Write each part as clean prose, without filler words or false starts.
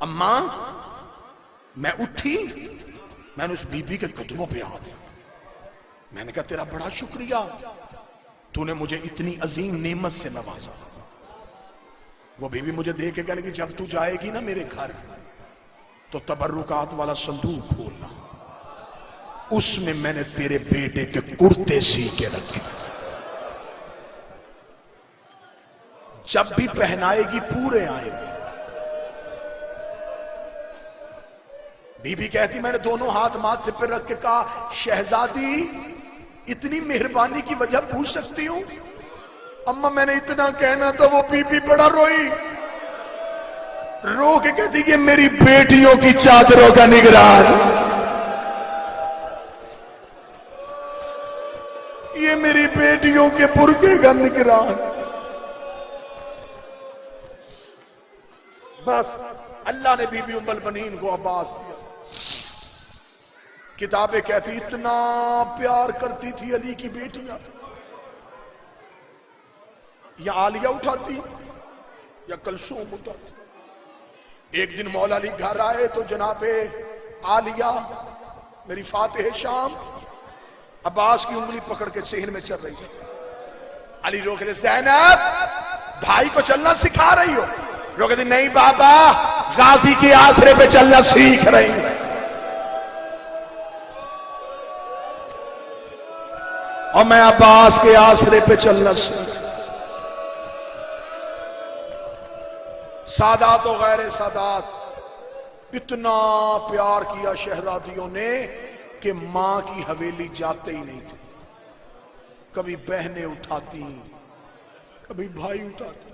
اماں میں اٹھی، میں نے اس بی بی کے قدموں پہ ہاتھ دیا، میں نے کہا تیرا بڑا شکریہ، تو نے مجھے اتنی عظیم نعمت سے نوازا۔ وہ بی بی مجھے دیکھ کے کہنے کہ جب تو جائے گی نا میرے گھر تو تبرکات والا صندوق کھولنا، اس میں میں نے تیرے بیٹے کے کرتے سی کے رکھے، جب بھی پہنائے گی پورے آئے گی۔ بی بی کہتی میں نے دونوں ہاتھ ماتھے پہ رکھ کے کہا شہزادی اتنی مہربانی کی وجہ پوچھ سکتی ہوں؟ اما میں نے اتنا کہنا تھا، وہ بی بی بڑا روئی، رو کے کہتی کہ میری بیٹیوں کی چادروں کا نگران، یہ میری بیٹیوں کے برقعے کا نگران۔ بس اللہ نے بی بی ام البنین کو عباس دیا۔ کتابیں کہتی اتنا پیار کرتی تھی علی کی بیٹیاں، یا عالیہ اٹھاتی یا کلثوم اٹھاتی۔ ایک دن مولا علی گھر آئے تو جناب عالیہ میری فاتح شام عباس کی انگلی پکڑ کے صحن میں چل رہی تھی۔ علی رو کہتے زینب بھائی کو چلنا سکھا رہی ہو؟ رو کہتے نہیں بابا غازی کے آسرے پہ چلنا سیکھ رہی ہوں۔ اور میں عباس کے آسرے پہ چلنا سیکھ۔ سادات و غیر سادات اتنا پیار کیا شہزادیوں نے کہ ماں کی حویلی جاتے ہی نہیں تھے، کبھی بہنیں اٹھاتی کبھی بھائی اٹھاتے،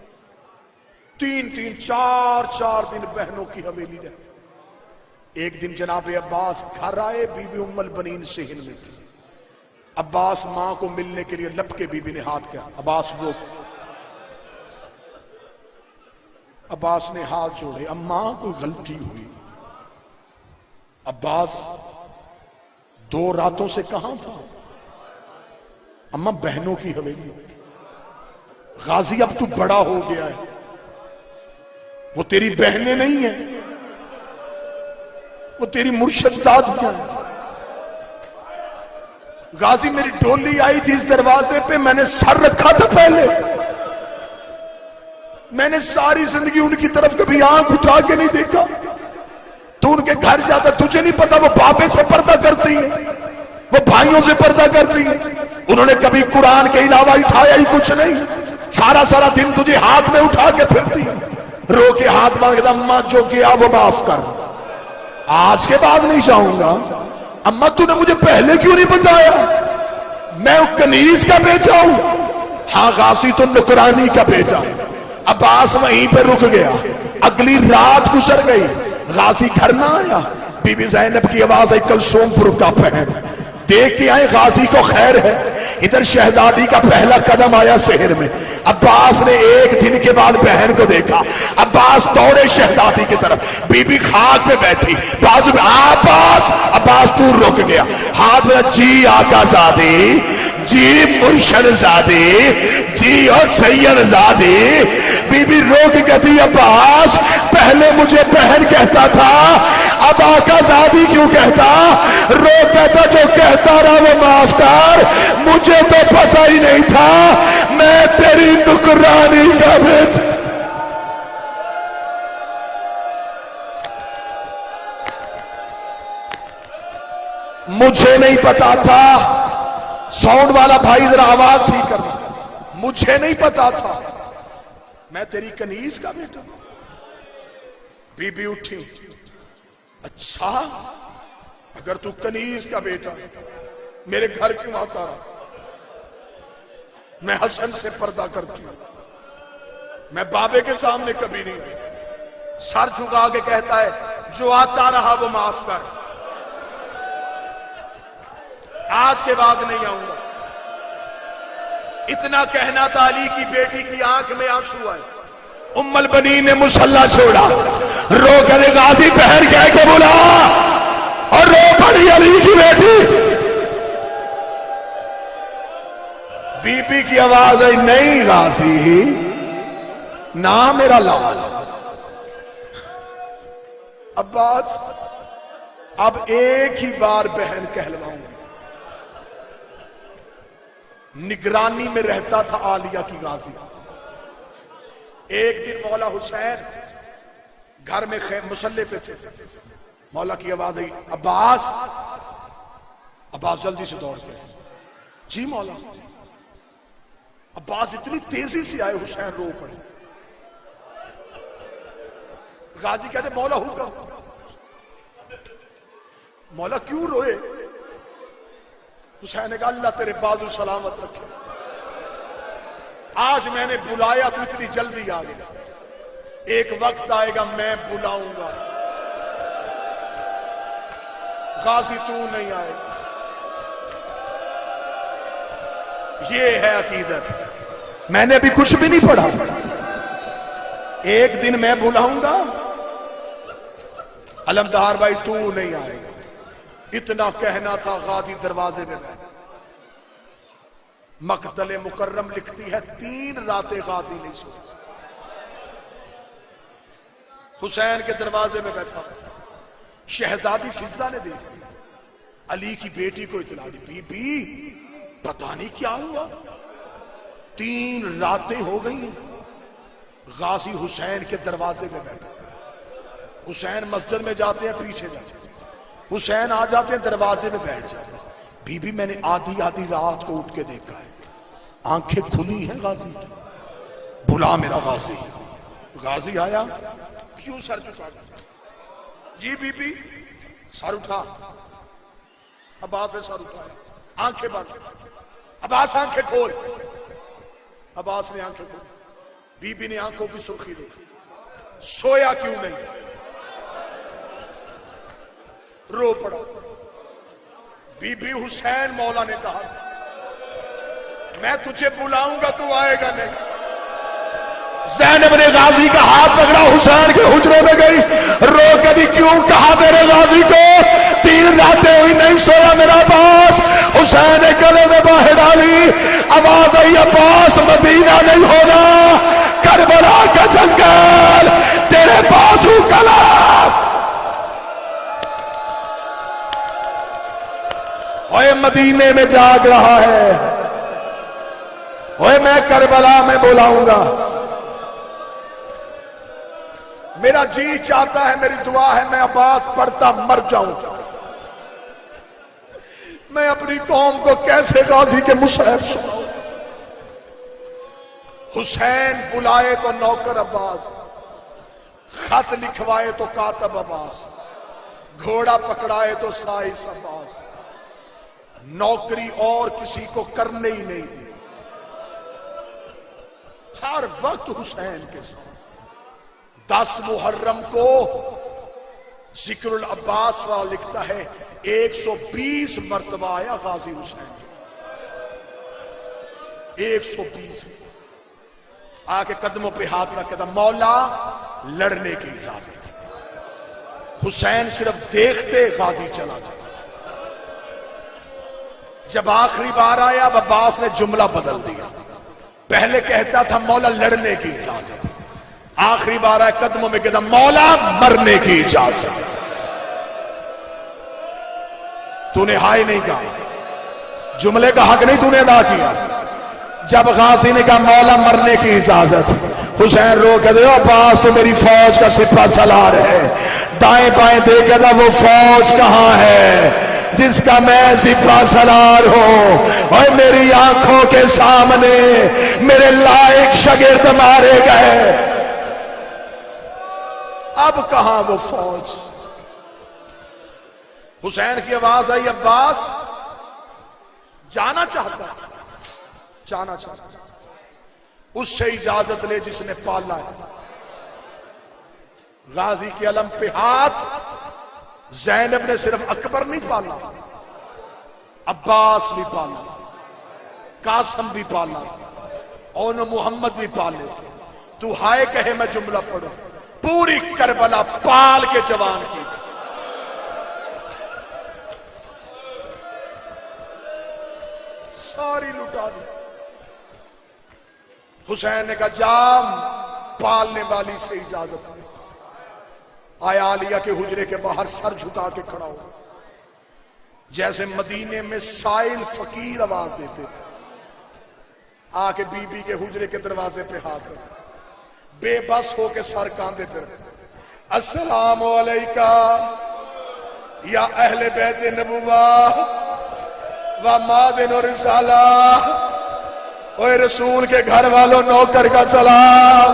تین چار دن بہنوں کی حویلی رہتی۔ ایک دن جناب عباس گھر آئے، بی بی ام البنین صحن میں تھی۔ عباس ماں کو ملنے کے لیے لپ کے بی بی نے ہاتھ کیا، عباس روک، عباس نے ہاتھ جوڑے، اماں کوئی غلطی ہوئی۔ عباس 2 راتوں سے کہاں تھا؟ اماں بہنوں کی حویلی، غازی اب تو بڑا ہو گیا ہے، وہ تیری بہنیں نہیں ہیں، وہ تیری مرشد دادیاں ہیں۔ غازی میری ڈولی آئی تھی اس دروازے پہ، میں نے سر رکھا تھا پہلے، میں نے ساری زندگی ان کی طرف کبھی آنکھ اٹھا کے نہیں دیکھا۔ تو ان کے گھر جاتا تجھے نہیں پتا وہ بابے سے پردہ کرتی ہیں، وہ بھائیوں سے پردہ کرتی ہیں، انہوں نے کبھی قرآن کے علاوہ اٹھایا ہی کچھ نہیں، سارا دن تجھے ہاتھ میں اٹھا کے پھرتی ہیں۔ رو کے ہاتھ مانگتا اماں جو گیا وہ معاف کر، آج کے بعد نہیں چاہوں گا۔ اماں تو نے مجھے پہلے کیوں نہیں بتایا؟ میں کنیز کا بیٹا ہوں۔ ہاں غازی تو نکرانی کا بیٹا۔ عباس وہیں پہ رک گیا، اگلی رات گزر گئی، غازی گھر نہ آیا۔ بی بی زینب کی آواز آئی کلثوم برقع پہن، دیکھ کے آئے غازی کو خیر ہے۔ ادھر شہزادی کا پہلا قدم آیا شہر میں۔ عباس نے 1 دن کے بعد بہن کو دیکھا، عباس دوڑے شہزادی کی طرف، بی بی خاک پہ بیٹھی، بازو میں عباس دور رک گیا، ہاتھ میں جی آقا زادی، جی مرشد زادی، جی اور سید زادی۔ بی بی رو کے کہتی عباس پہلے مجھے بہن کہتا تھا، اب آقا زادی کیوں کہتا؟ رو کہتا جو کہتا رہا وہ معاف کر، مجھے تو پتہ ہی نہیں تھا میں تیری نکرانی کا بیٹا۔ مجھے نہیں پتا تھا، ساؤنڈ والا بھائی ذرا آواز ٹھیک کرنا، مجھے نہیں پتا تھا میں تیری کنیز کا بیٹا۔ بی بی اٹھی، اچھا اگر تو کنیز کا بیٹا میرے گھر کیوں آتا رہا؟ میں حسن سے پردہ کرتی ہوں، میں بابے کے سامنے کبھی نہیں گئی۔ سر جھکا کے کہتا ہے جو آتا رہا وہ معاف کر، آج کے بعد نہیں آؤں گا۔ اتنا کہنا تھا، علی کی بیٹی کی آنکھ میں آنسو آئے۔ ام البنین نے مصلی چھوڑا، رو کر غازی پہر کہہ کے بلا اور رو پڑی علی کی بیٹی۔ بی بی کی آواز آئی نہیں غازی، نہ میرا لال، عباس اب ایک ہی بار بہن کہلواؤں گی. نگرانی میں رہتا تھا عالیہ کی غازی. ایک دن مولا حسین گھر میں مسلح پہ تھے. مولا کی آواز آئی عباس. عباس جلدی سے دوڑ گئے. جی مولا. عباس اتنی تیزی سے آئے حسین رو پڑے. غازی کہتے مولا حکم. مولا کیوں روئے؟ حسین نے کہا اللہ تیرے بازو سلامت رکھے. آج میں نے بلایا تو اتنی جلدی آ گیا. ایک وقت آئے گا میں بلاؤں گا. غازی تو نہیں آئے گا. یہ ہے عقیدت. میں نے ابھی کچھ بھی نہیں پڑھا. ایک دن میں بلاؤں گا. علمدار بھائی تو نہیں آئے گا. اتنا کہنا تھا. غازی دروازے میں بیٹھا. مقتل مکرم لکھتی ہے 3 راتیں غازی نہیں سوئے. حسین کے دروازے میں بیٹھا. شہزادی فضہ نے دیکھی. علی کی بیٹی کو اطلاع دی. بی بی پتہ نہیں کیا ہوا. 3 راتیں ہو گئی ہیں. غازی حسین کے دروازے میں بیٹھا. حسین مسجد میں جاتے ہیں پیچھے جاتے ہیں. حسین آ جاتے ہیں دروازے میں بیٹھ جاتے ہیں. بی بی میں نے آدھی رات کو اٹھ کے دیکھا ہے. آنکھیں کھلی ہیں غازی کی. بلا میرا غازی. غازی آیا. کیوں سر چکا؟ G B be. سر اٹھا. عباس نے سر اٹھایا. آنکھیں بند. عباس آنکھیں کھول. عباس نے آنکھیں کھول. بی بی نے آنکھوں کی سرخی دیکھی. سویا کیوں نہیں؟ رو پڑا. بی بی حسین مولا نے کہا میں تجھے بلاؤں گا تو آئے گا نہیں. زینب نے غازی کا ہاتھ پکڑا. حسین کے حجرے میں گئی. رو کے بھی کیوں کہا میرے غازی کو 3 راتیں ہوئی نہیں سویا میرا عباس. حسین نے گلے میں باہیں ڈالی. آواز آئی عباس مدینہ نہیں ہونا کربلا کا جنگل تیرے بازو کلام. اوے مدینے میں جاگ رہا ہے. اوے میں کربلا میں بلاؤں گا. میرا جی چاہتا ہے میری دعا ہے میں عباس پڑھتا مر جاؤں. میں اپنی قوم کو کیسے غازی کے مصحف سناؤں. حسین بلائے تو نوکر عباس. خط لکھوائے تو کاتب عباس. گھوڑا پکڑائے تو سائس عباس. نوکری اور کسی کو کرنے ہی نہیں دی. ہر وقت حسین کے ساتھ. 10 محرم کو ذکر العباس والا لکھتا ہے 120 مرتبہ آیا غازی حسین. 120 آ کے قدموں پہ ہاتھ رکھ کے تھا مولا لڑنے کی اجازت. حسین صرف دیکھتے غازی چلا جاتا. جب آخری بار آیا عباس نے جملہ بدل دیا. پہلے کہتا تھا مولا لڑنے کی اجازت. آخری بار آیا قدموں میں کہتا مولا مرنے کی اجازت. تو نے ہائے نہیں کہا. جملے کا حق نہیں تو نے ادا کیا. جب غازی نے کہا مولا مرنے کی اجازت. حسین رو کے دے عباس تو میری فوج کا سپہ سالار ہے. دائیں بائیں دیکھے تھا وہ فوج کہاں ہے جس کا میں سپہ سالار ہوں. اور میری آنکھوں کے سامنے میرے لائق شاگرد مارے گئے. اب کہاں وہ فوج. حسین کی آواز آئی عباس جانا چاہتا. جانا چاہتا. اس سے اجازت لے جس نے پالا ہے. غازی کے علم پہ ہاتھ. زینب نے صرف اکبر نہیں پالا, عباس بھی پالا, قاسم بھی پالا, اور محمد بھی پالے تھے. تو ہائے کہے میں جملہ پڑھوں. پوری کربلا پال کے جوان کی تھی. ساری لٹا دی. حسین نے کہا جام پالنے والی سے اجازت لے. آیا عالیہ کے حجرے کے باہر سر جھکا کے کھڑا ہو، جیسے مدینے میں سائل فقیر آواز دیتے تھے، آ کے بی بی کے حجرے کے دروازے پہ ہاتھ رکھا، بے بس ہو کے سر کاندے پھر، السلام علیکہ یا اہل بیت نبوہ و معدن و رسالہ، اوے رسول کے گھر والوں نوکر کا سلام۔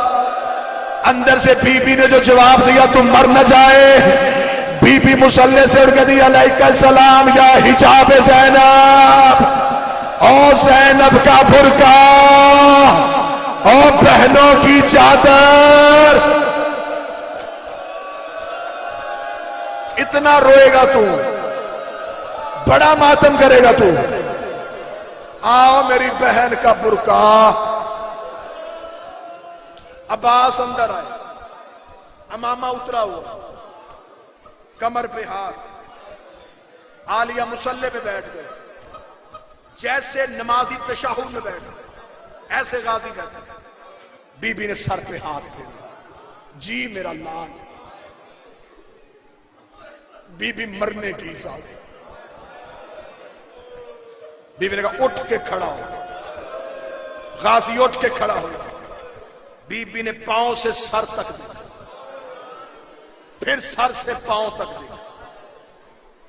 اندر سے بی بی نے جو جواب دیا تم مر نہ جائے، بی بی مصلی سے اٹھ کے دیا علیکہ السلام یا حجاب زینب، او زینب کا برقع، او بہنوں کی چادر۔ اتنا روئے گا تو، بڑا ماتم کرے گا تو، آؤ میری بہن کا برقع۔ عباس اندر آئے، امامہ اترا ہوا، کمر پہ ہاتھ، عالیہ مصلی پہ بیٹھ گئے، جیسے نمازی تشہد میں بیٹھ گئے ایسے غازی بیٹھے، بی بی نے سر پہ ہاتھ پھیرا، جی میرا لال، بی بی مرنے کی اجازت، بی بی نے کہا اٹھ کے کھڑا ہو، غازی اٹھ کے کھڑا ہو، بی بی نے پاؤں سے سر تک دیا، پھر سر سے پاؤں تک دیا،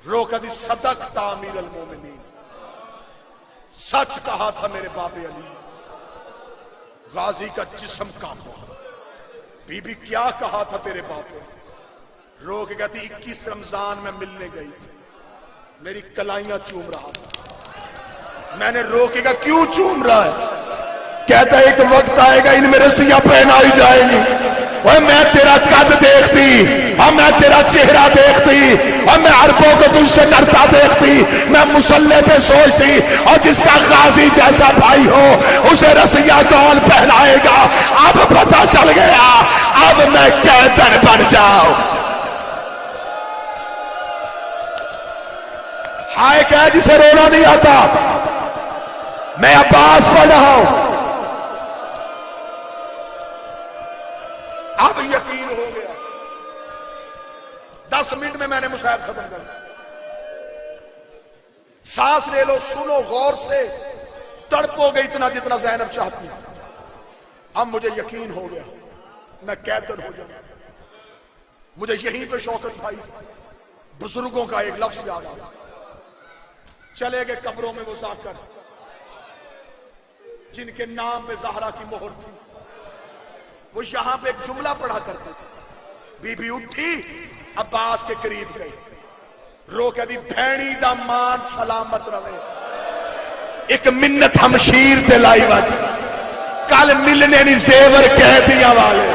رو کر دی صدقت امیر المومنین، سچ کہا تھا میرے باپ علی۔ غازی کا جسم کانپا، بی بی کیا کہا تھا تیرے باپ نے؟ رو کے کہتی 21 رمضان میں ملنے گئی تھی، میری کلائیاں چوم رہا تھا، میں نے رو کے کہا کیوں چوم رہا ہے؟ کہتا ہے ایک وقت آئے گا ان میں رسیاں پہنائی جائیں گی، اور میں تیرا قد دیکھتی، اور میں تیرا چہرہ دیکھتی، اور میں عربوں کو تجھ سے ڈرتا دیکھتی، میں مصلی پہ سوچتی، اور جس کا غازی جیسا بھائی ہو اسے رسیاں کون پہنائے گا؟ اب پتہ چل گیا، اب میں قیدر بن جاؤں۔ ہائے کہہ جسے رونا نہیں آتا، میں عباس پڑھ رہا ہوں، اب یقین ہو گیا، 10 منٹ میں نے مصاحب ختم کر دیا۔ سانس لے لو، سنو غور سے، تڑپو گے اتنا جتنا زینب چاہتی ہے۔ اب مجھے یقین ہو گیا میں قیدر ہو جاؤں۔ مجھے یہیں پہ شوکت بھائی بزرگوں کا ایک لفظ یاد آیا، چلے گئے قبروں میں وہ ذاکر جن کے نام پہ زہرا کی مہر تھی، وہ یہاں پہ ایک جملہ پڑھا کرتے تھے۔ بی بی اٹھی، عباس کے قریب گئی، رو کے دی بھینی دا مان سلامت روے، ایک منت ہمشیر تے لائی وج، کل ملنے نی زیور کہہ دیا والے،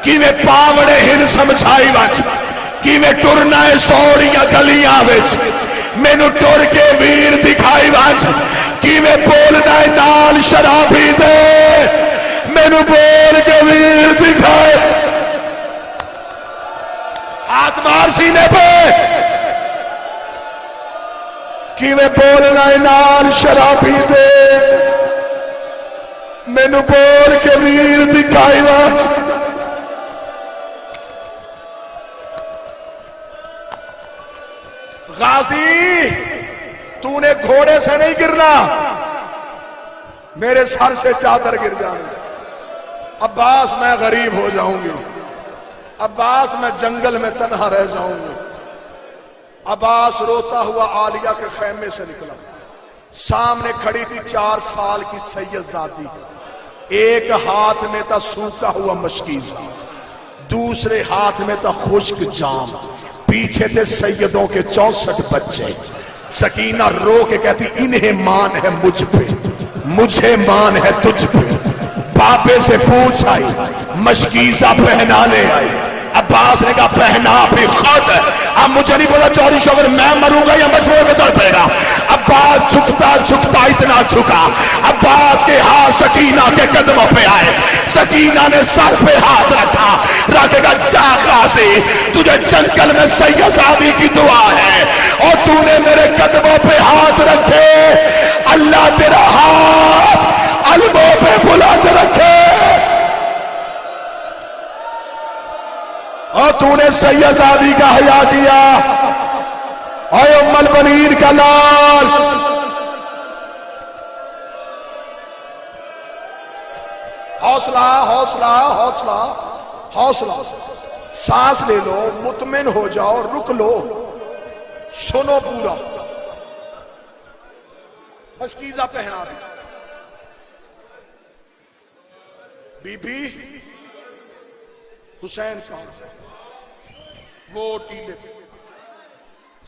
کی میں پاوڑے ہن سمجھائی وج، کی میں ٹرنا ہے سوڑیاں گلیاں وچ، مینو ٹر کے ویر دکھائی وج، کی میں بولنا ہے نال شرابی دے، مینو بول کے ویر دکھائے، ہاتھ مار سینے پہ، کی میں بولنا ہے نال شرابی دے، مینو بول کے ویر دکھائی وج۔ غازی تو نے گھوڑے سے نہیں گرنا، میرے سر سے چادر گر جانی۔ عباس میں غریب ہو جاؤں گی، عباس میں جنگل میں تنہا رہ جاؤں گی۔ عباس روتا ہوا عالیہ کے خیمے سے نکلا، سامنے کھڑی تھی 4 سال کی سید زادی، ایک ہاتھ میں تھا سوکھا ہوا مشکیزہ، دوسرے ہاتھ میں تھا خشک جام، پیچھے تھے سیدوں کے 64 بچے۔ سکینہ رو کے کہتی انہیں مان ہے مجھ پہ، مجھے مان ہے تجھ پہ۔ بابے سے پوچھ آئی، مشکیزہ پہنانے آئی، عباس نے کہا پہنا بھی خود، اب مجھے نہیں پتا چوری شوگر میں مروں گا یا مجموعے میں در پڑے گا۔ عباس جھکتا جھکتا اتنا جھکا، عباس کے ہاتھ سکینہ کے قدموں پہ آئے، سکینہ نے سر پہ ہاتھ رکھا، رکھے گا جا غازی تجھے جنگل میں سید زادی کی دعا ہے، اور تو نے میرے قدموں پہ ہاتھ رکھے، اللہ تیرا ہاتھ علموں پہ بلند رکھے، اور تو تو نے سیدزادی کا حیا کیا، اے ام البنین کا لال. حوصلہ حوصلہ حوصلہ حوصلہ، سانس لے لو، مطمئن ہو جاؤ، رک لو، سنو پورا. مشکیزہ پہنا دی. بی بی حسین کون؟ وہ ٹیلے پہ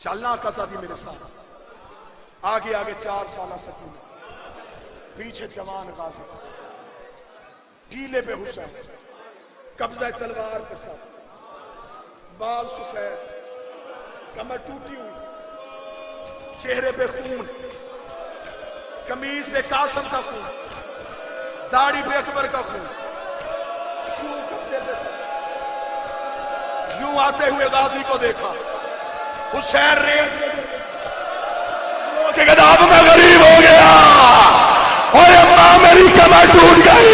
چلنا کسا تھی میرے ساتھ. آگے آگے 4 سالہ سکینہ، پیچھے جوان غازی، ٹیلے پہ حسین، قبضہ تلوار کے ساتھ، بال سفید، کمر ٹوٹی ہوئی، چہرے پہ خون، قمیض پہ قاسم کا خون، داڑھی پہ اکبر کا خون، یوں قبضے پہ ساتھ، یوں آتے ہوئے غازی کو دیکھا. حسین ریت کہ اب میں غریب ہو گیا، اور اماں میری کمر ٹوٹ گئی،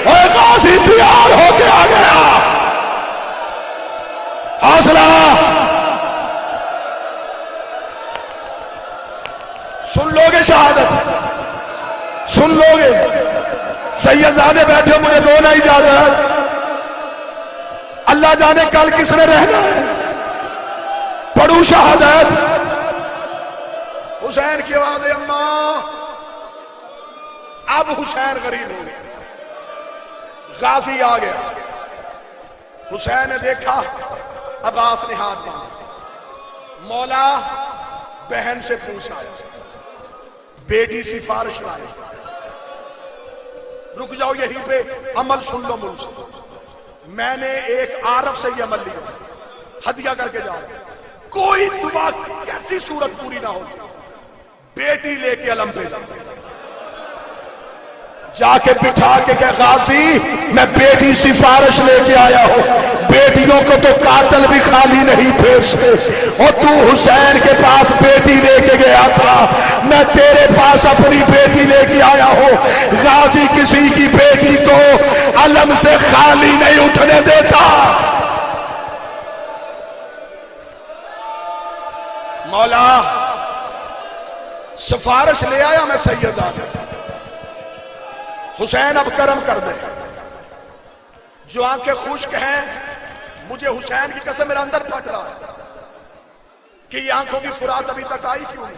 اور غازی تیار ہو کے آ گیا. حوصلہ. سن لو گے شہادت، سن لو گے. سیدزادے بیٹھے، مجھے دو نہ اجازت. اللہ جانے کل کس نے رہنا ہے. پڑھوں شہادت. حسین کی آواز، اماں. اب حسین غریب ہو گیا، غازی آ گیا. حسین نے دیکھا، عباس نے ہاتھ باندھا. مولا بہن سے پوچھا، بیٹی سفارش لائے. رک جاؤ یہیں پہ، عمل سن لو مجھ سے. میں نے ایک عارف سے یہ عمل لیا، ہدیہ کر کے جاؤ. کوئی دعا کیسی صورت پوری نہ ہو، بیٹی لے کے علم پہ جا کے بٹھا کے کہ غازی میں بیٹی سفارش لے کے آیا ہوں. بیٹیوں کو تو قاتل بھی خالی نہیں بھیجتے، اور تو حسین کے پاس بیٹی لے کے گیا تھا، میں تیرے پاس اپنی بیٹی لے کے آیا ہوں. غازی کسی کی بیٹی کو علم سے خالی نہیں اٹھنے دیتا. مولا سفارش لے آیا میں سیدزادے. حسین اب کرم کر دے. جو آنکھیں خشک ہیں، مجھے حسین کی قسم میرا اندر پھٹ رہا ہے کہ یہ آنکھوں کی فرات ابھی تک آئی کیوں نہیں.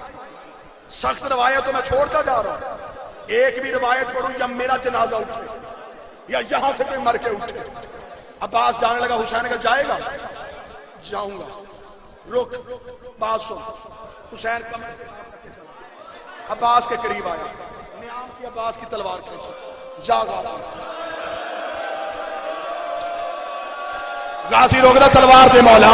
سخت روایتوں میں چھوڑتا جا رہا ہوں. ایک بھی روایت پڑھوں یا میرا جنازہ اٹھے یا یہاں سے کوئی مر کے اٹھے. عباس جانے لگا. حسین نے کہا جائے گا؟ جاؤں گا. رک، بات سن. حسین عباس کے قریب آیا، نیام سے عباس کی تلوار کھینچی. جاگا غازی روک دا، تلوار دے مولا،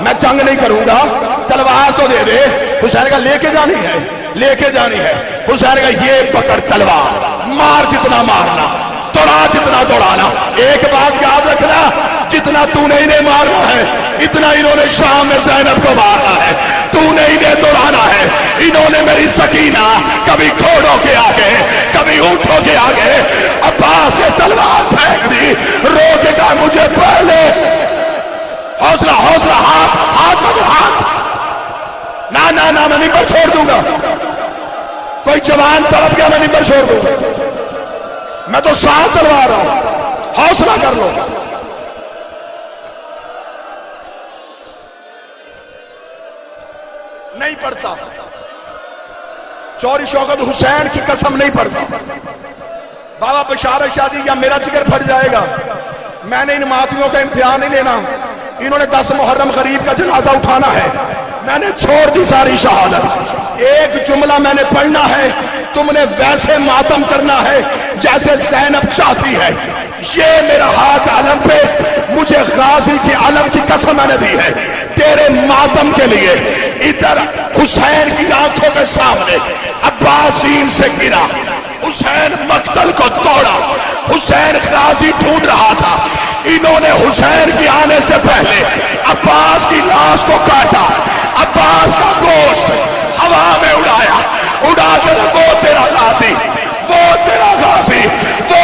میں جنگ نہیں کروں گا، تلوار تو دے دے. حسین کا لے کے جانی ہے، لے کے جانی ہے. حسین کا یہ پکڑ تلوار، مار جتنا مارنا، دوڑا جتنا دوڑانا. ایک بات یاد رکھنا، جتنا تو نے انہیں مارنا ہے اتنا انہوں نے شام میں زینب کو مارنا ہے. تو نے انہیں دوڑانا ہے. انہوں نے میری سکینہ کبھی گھوڑوں کے آگے کبھی اونٹوں کے آگے. عباس نے تلوار پھینک دی، رو کے کہا مجھے پہلے. حوصلہ حوصلہ، ہاتھ ہاتھ میں ہاتھ. نہ نہ نہ، میں ممبر چھوڑ دوں گا. کوئی جوان طرف گیا، میں ممبر چھوڑ دوں گا. میں تو سانس چلوا رہا ہوں. حوصلہ کر لو. نہیں پڑھتا، چوری شوکت حسین کی قسم نہیں پڑھتا. بابا بشارت شاہ جی، یا میرا جگر پھٹ جائے گا. میں نے ان ماتمیوں کا امتحان نہیں لینا. انہوں نے 10 محرم غریب کا جنازہ اٹھانا ہے، میں نے چھوڑ دی ساری شہادت. ایک جملہ میں نے پڑھنا ہے، تم نے ویسے ماتم کرنا ہے جیسے زینب چاہتی ہے. یہ میرا ہاتھ علم پہ، مجھے غازی کی علم کی قسم میں نے دی ہے تیرے ماتم کے لیے. ادھر حسین کی آنکھوں کے سامنے عباسین سے گرا. حسین مقتل کو توڑا. حسین غازی ڈھونڈ رہا تھا. انہوں نے حسین کی آنے سے پہلے عباس کی لاش کو کاٹا. عباس کا گوشت ہوا میں اڑایا. اڑا کے وہ تیرا غازی، وہ تیرا غازی، وہ